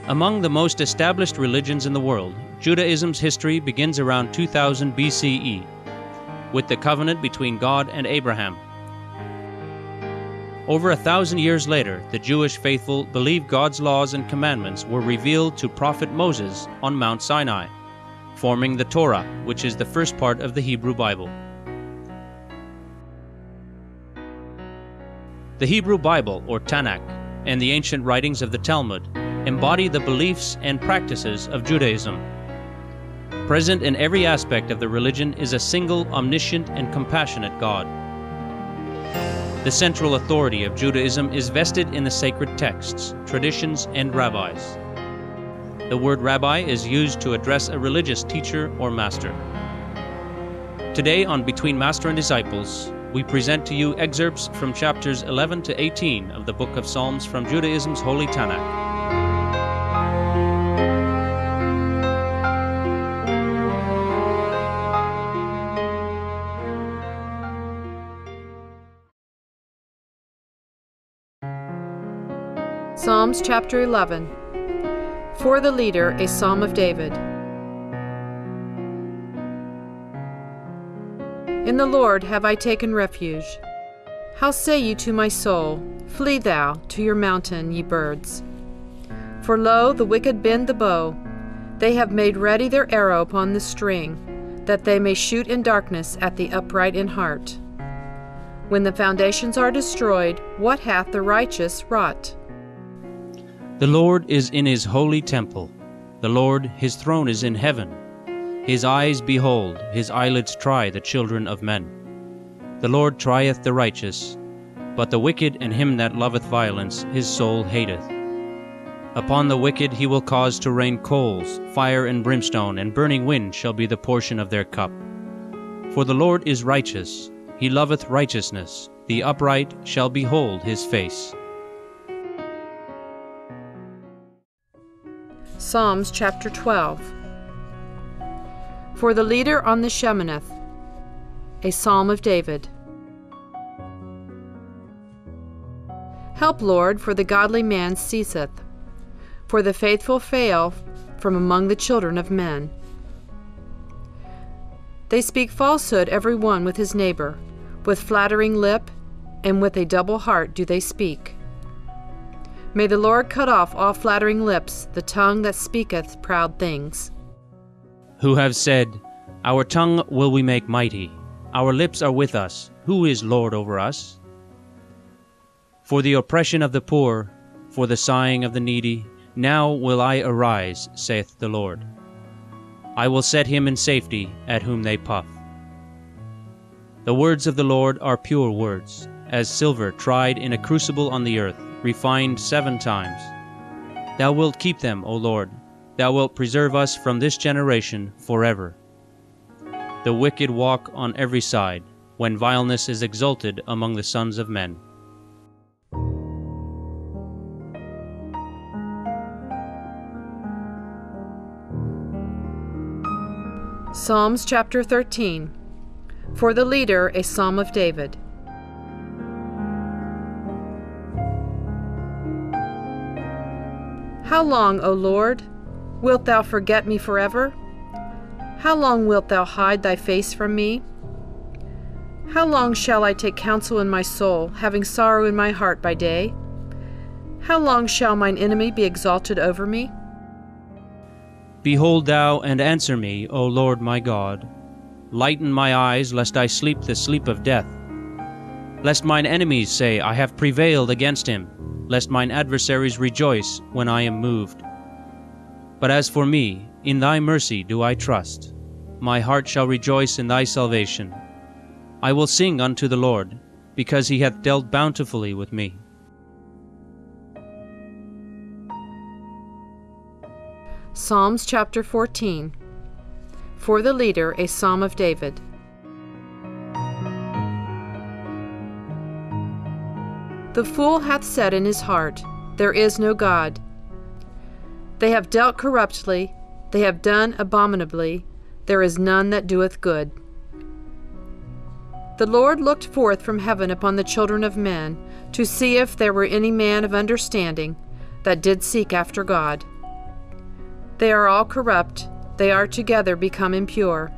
Among the most established religions in the world, Judaism's history begins around 2000 BCE, with the covenant between God and Abraham. Over 1,000 years later, the Jewish faithful believed God's laws and commandments were revealed to Prophet Moses on Mount Sinai, forming the Torah, which is the first part of the Hebrew Bible. The Hebrew Bible, or Tanakh, and the ancient writings of the Talmud embody the beliefs and practices of Judaism. Present in every aspect of the religion is a single, omniscient, and compassionate God. The central authority of Judaism is vested in the sacred texts, traditions, and rabbis. The word rabbi is used to address a religious teacher or master. Today on Between Master and Disciples, we present to you excerpts from chapters 11 to 18 of the Book of Psalms from Judaism's Holy Tanakh. Psalms chapter 11. For the leader, a psalm of David. In the Lord have I taken refuge. How say ye to my soul, flee thou to your mountain, ye birds? For lo, the wicked bend the bow. They have made ready their arrow upon the string, that they may shoot in darkness at the upright in heart. When the foundations are destroyed, what hath the righteous wrought? The Lord is in his holy temple. The Lord, his throne is in heaven. His eyes behold, his eyelids try the children of men. The Lord trieth the righteous, but the wicked and him that loveth violence his soul hateth. Upon the wicked he will cause to rain coals, fire and brimstone, and burning wind shall be the portion of their cup. For the Lord is righteous, he loveth righteousness, the upright shall behold his face. Psalms chapter 12. For the leader on the Sheminith, a psalm of David. Help, Lord, for the godly man ceaseth, for the faithful fail from among the children of men. They speak falsehood every one with his neighbor, with flattering lip, and with a double heart do they speak. May the Lord cut off all flattering lips, the tongue that speaketh proud things. Who have said, Our tongue will we make mighty, our lips are with us, who is Lord over us? For the oppression of the poor, for the sighing of the needy, now will I arise, saith the Lord. I will set him in safety, at whom they puff. The words of the Lord are pure words, as silver tried in a crucible on the earth, refined 7 times. Thou wilt keep them, O Lord. Thou wilt preserve us from this generation forever. The wicked walk on every side, when vileness is exalted among the sons of men. Psalms chapter 13. For the leader, a psalm of David. How long, O Lord, wilt thou forget me forever? How long wilt thou hide thy face from me? How long shall I take counsel in my soul, having sorrow in my heart by day? How long shall mine enemy be exalted over me? Behold thou and answer me, O Lord my God. Lighten my eyes, lest I sleep the sleep of death. Lest mine enemies say, I have prevailed against him. Lest mine adversaries rejoice when I am moved. But as for me, in thy mercy do I trust. My heart shall rejoice in thy salvation. I will sing unto the Lord, because he hath dealt bountifully with me. Psalms chapter 14. For the leader, a psalm of David. The fool hath said in his heart, There is no God. They have dealt corruptly, they have done abominably, there is none that doeth good. The Lord looked forth from heaven upon the children of men, to see if there were any man of understanding that did seek after God. They are all corrupt, they are together become impure.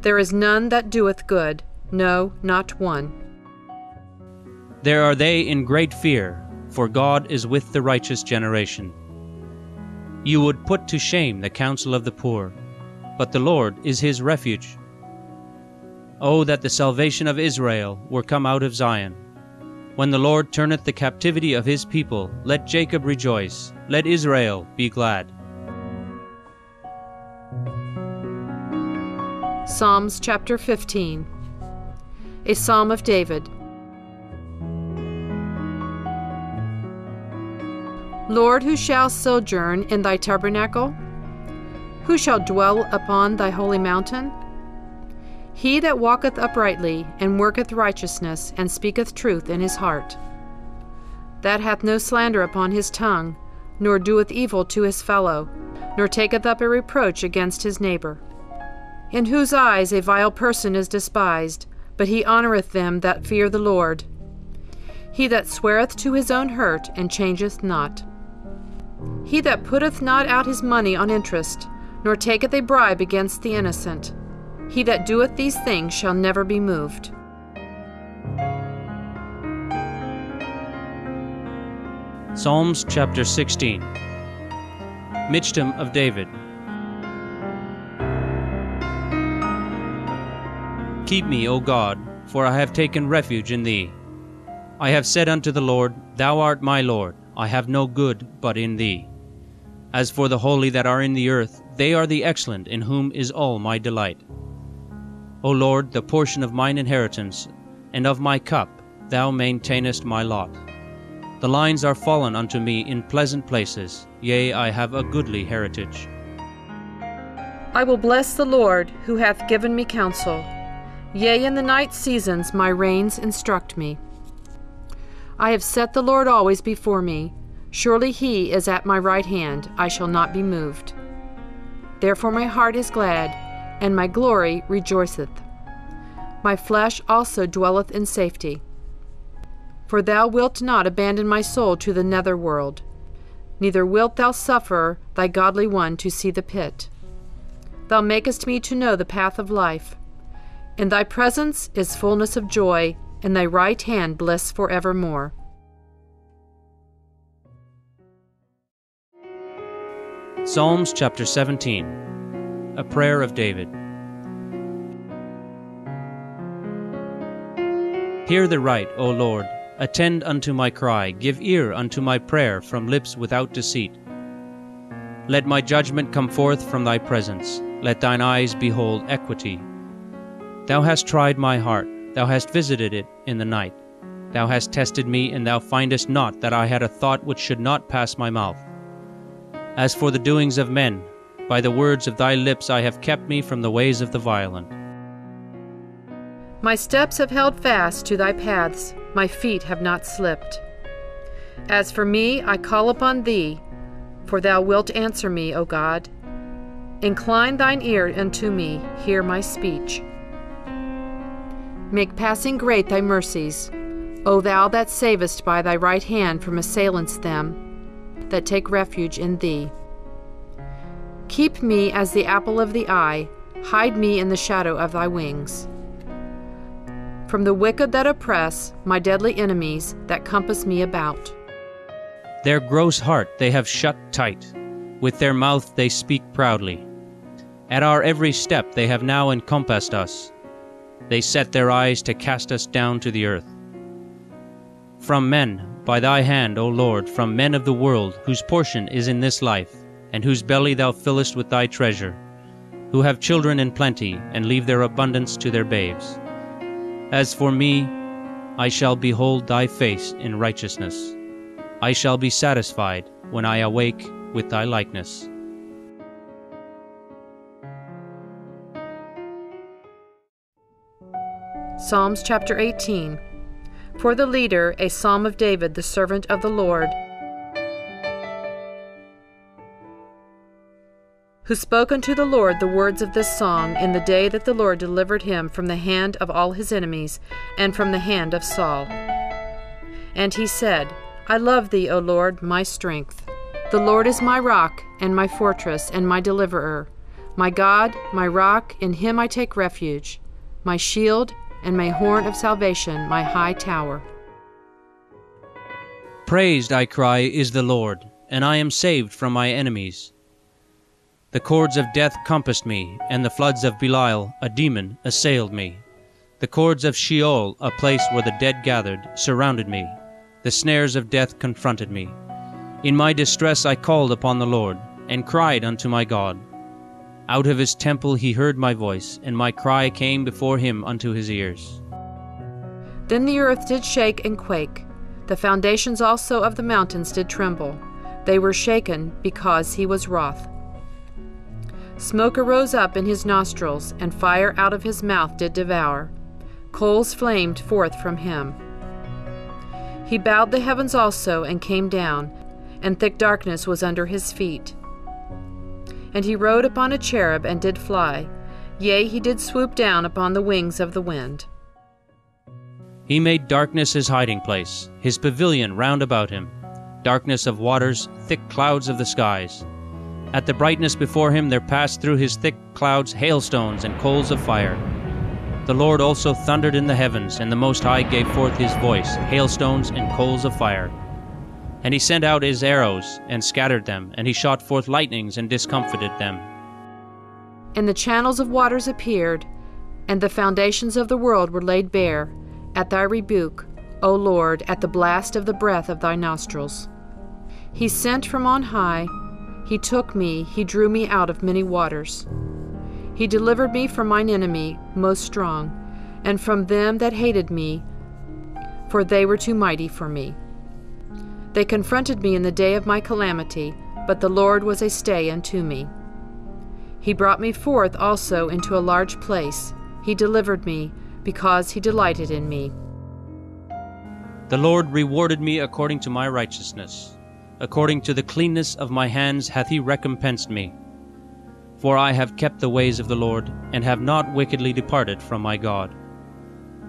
There is none that doeth good, no, not one. There are they in great fear, for God is with the righteous generation. You would put to shame the counsel of the poor, but the Lord is his refuge. Oh, that the salvation of Israel were come out of Zion. When the Lord turneth the captivity of his people, let Jacob rejoice, let Israel be glad. Psalms chapter 15. A Psalm of David. Lord, who shall sojourn in thy tabernacle? Who shall dwell upon thy holy mountain? He that walketh uprightly, and worketh righteousness, and speaketh truth in his heart. That hath no slander upon his tongue, nor doeth evil to his fellow, nor taketh up a reproach against his neighbor. In whose eyes a vile person is despised, but he honoureth them that fear the Lord. He that sweareth to his own hurt, and changeth not. He that putteth not out his money on interest, nor taketh a bribe against the innocent. He that doeth these things shall never be moved. Psalms chapter 16. Michtam of David. Keep me, O God, for I have taken refuge in thee. I have said unto the Lord, Thou art my Lord, I have no good but in thee. As for the holy that are in the earth, they are the excellent, in whom is all my delight. O Lord, the portion of mine inheritance, and of my cup, thou maintainest my lot. The lines are fallen unto me in pleasant places, yea, I have a goodly heritage. I will bless the Lord, who hath given me counsel. Yea, in the night seasons my reins instruct me. I have set the Lord always before me. Surely he is at my right hand, I shall not be moved. Therefore my heart is glad, and my glory rejoiceth. My flesh also dwelleth in safety. For thou wilt not abandon my soul to the nether world, neither wilt thou suffer thy godly one to see the pit. Thou makest me to know the path of life. In thy presence is fullness of joy, in thy right hand bliss forevermore. Psalms chapter 17. A prayer of David. Hear the right, O Lord, attend unto my cry, give ear unto my prayer from lips without deceit. Let my judgment come forth from thy presence, let thine eyes behold equity. Thou hast tried my heart, thou hast visited it in the night. Thou hast tested me, and thou findest not that I had a thought which should not pass my mouth. As for the doings of men, by the words of thy lips I have kept me from the ways of the violent. My steps have held fast to thy paths, my feet have not slipped. As for me, I call upon thee, for thou wilt answer me, O God. Incline thine ear unto me, hear my speech. Make passing great thy mercies, O thou that savest by thy right hand from assailants them that take refuge in thee. Keep me as the apple of the eye, hide me in the shadow of thy wings. From the wicked that oppress, my deadly enemies that compass me about. Their gross heart they have shut tight, with their mouth they speak proudly. At our every step they have now encompassed us. They set their eyes to cast us down to the earth. From men, by thy hand, O Lord, from men of the world, whose portion is in this life, and whose belly thou fillest with thy treasure, who have children in plenty, and leave their abundance to their babes. As for me, I shall behold thy face in righteousness. I shall be satisfied when I awake with thy likeness. Psalms chapter 18. For the leader, a psalm of David, the servant of the Lord, who spoke unto the Lord the words of this song in the day that the Lord delivered him from the hand of all his enemies, and from the hand of Saul. And he said, I love thee, O Lord, my strength. The The Lord is my rock and my fortress and my deliverer. My God, my rock, in him I take refuge. My shield and my horn of salvation, my high tower. Praised, I cry, is the Lord, and I am saved from my enemies. The cords of death compassed me, and the floods of Belial, a demon, assailed me. The cords of Sheol, a place where the dead gathered, surrounded me. The snares of death confronted me. In my distress I called upon the Lord, and cried unto my God. Out of his temple he heard my voice, and my cry came before him unto his ears. Then the earth did shake and quake. The foundations also of the mountains did tremble. They were shaken because he was wroth. Smoke arose up in his nostrils, and fire out of his mouth did devour. Coals flamed forth from him. He bowed the heavens also, and came down, and thick darkness was under his feet. And he rode upon a cherub, and did fly. Yea, he did swoop down upon the wings of the wind. He made darkness his hiding place, his pavilion round about him, darkness of waters, thick clouds of the skies. At the brightness before him there passed through his thick clouds hailstones and coals of fire. The Lord also thundered in the heavens, and the Most High gave forth his voice, hailstones and coals of fire. And he sent out his arrows, and scattered them, and he shot forth lightnings, and discomfited them. And the channels of waters appeared, and the foundations of the world were laid bare, at thy rebuke, O Lord, at the blast of the breath of thy nostrils. He sent from on high, he took me, he drew me out of many waters. He delivered me from mine enemy, most strong, and from them that hated me, for they were too mighty for me. They confronted me in the day of my calamity, but the Lord was a stay unto me. He brought me forth also into a large place. He delivered me, because he delighted in me. The Lord rewarded me according to my righteousness. According to the cleanness of my hands hath he recompensed me. For I have kept the ways of the Lord, and have not wickedly departed from my God.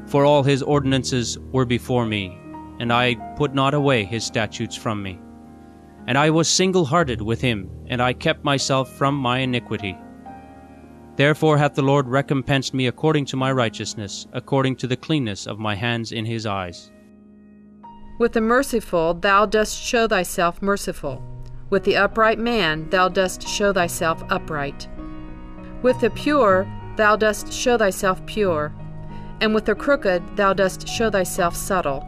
For all his ordinances were before me, and I put not away his statutes from me. And I was single-hearted with him, and I kept myself from my iniquity. Therefore hath the Lord recompensed me according to my righteousness, according to the cleanness of my hands in his eyes. With the merciful thou dost show thyself merciful. With the upright man thou dost show thyself upright. With the pure thou dost show thyself pure, and with the crooked thou dost show thyself subtle.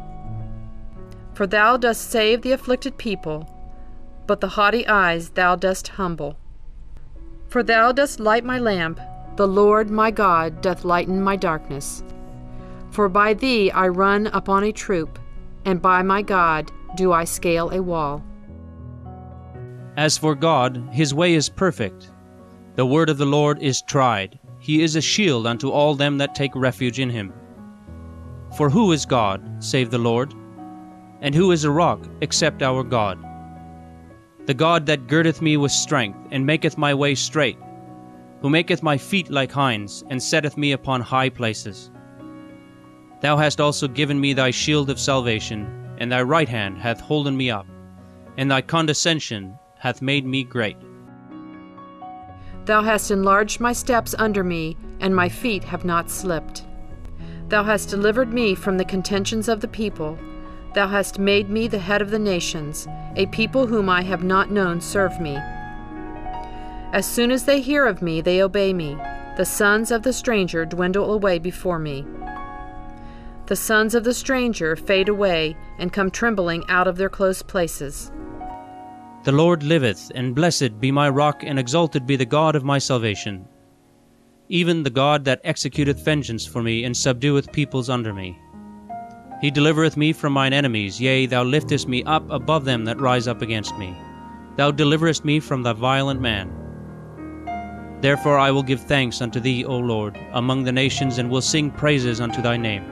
For thou dost save the afflicted people, but the haughty eyes thou dost humble. For thou dost light my lamp, the Lord my God doth lighten my darkness. For by thee I run upon a troop, and by my God do I scale a wall. As for God, his way is perfect. The word of the Lord is tried. He is a shield unto all them that take refuge in him. For who is God, save the Lord? And who is a rock, except our God? The God that girdeth me with strength, and maketh my way straight, who maketh my feet like hinds, and setteth me upon high places. Thou hast also given me thy shield of salvation, and thy right hand hath holden me up, and thy condescension hath made me great. Thou hast enlarged my steps under me, and my feet have not slipped. Thou hast delivered me from the contentions of the people. Thou hast made me the head of the nations. A people whom I have not known serve me. As soon as they hear of me, they obey me. The sons of the stranger dwindle away before me. The sons of the stranger fade away, and come trembling out of their close places. The Lord liveth, and blessed be my rock, and exalted be the God of my salvation. Even the God that executeth vengeance for me, and subdueth peoples under me. He delivereth me from mine enemies, yea, thou liftest me up above them that rise up against me. Thou deliverest me from the violent man. Therefore I will give thanks unto thee, O Lord, among the nations, and will sing praises unto thy name.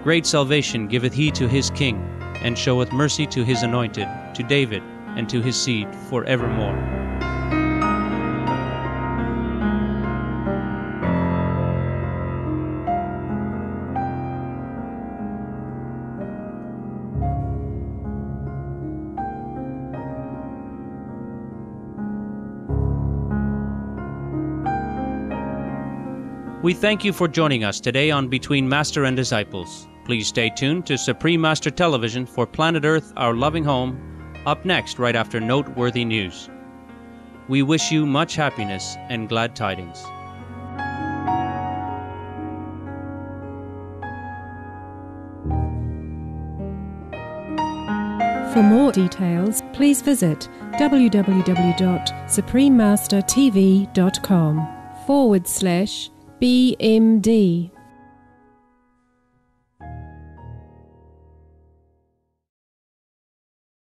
Great salvation giveth he to his king, and showeth mercy to his anointed, to David, and to his seed for evermore. We thank you for joining us today on Between Master and Disciples. Please stay tuned to Supreme Master Television for Planet Earth, Our Loving Home, up next right after noteworthy news. We wish you much happiness and glad tidings. For more details, please visit www.suprememastertv.com/BMD.